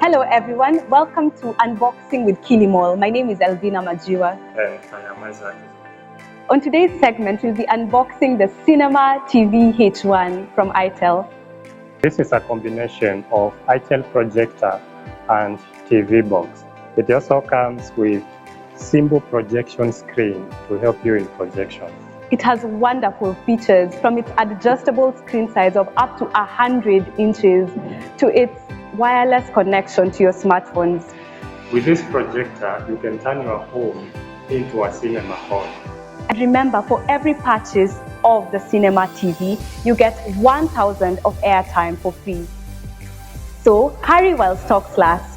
Hello everyone, welcome to Unboxing with Kilimall. My name is Elvina Majiwa. And I am Isaac. On today's segment, we'll be unboxing the Cinema TV H1 from Itel. This is a combination of Itel projector and TV box. It also comes with simple projection screen to help you in projection. It has wonderful features, from its adjustable screen size of up to 100 inches to its wireless connection to your smartphones. With this projector, you can turn your home into a cinema hall. And remember, for every purchase of the Cinema TV, you get 1,000 of airtime for free. So hurry while stocks last.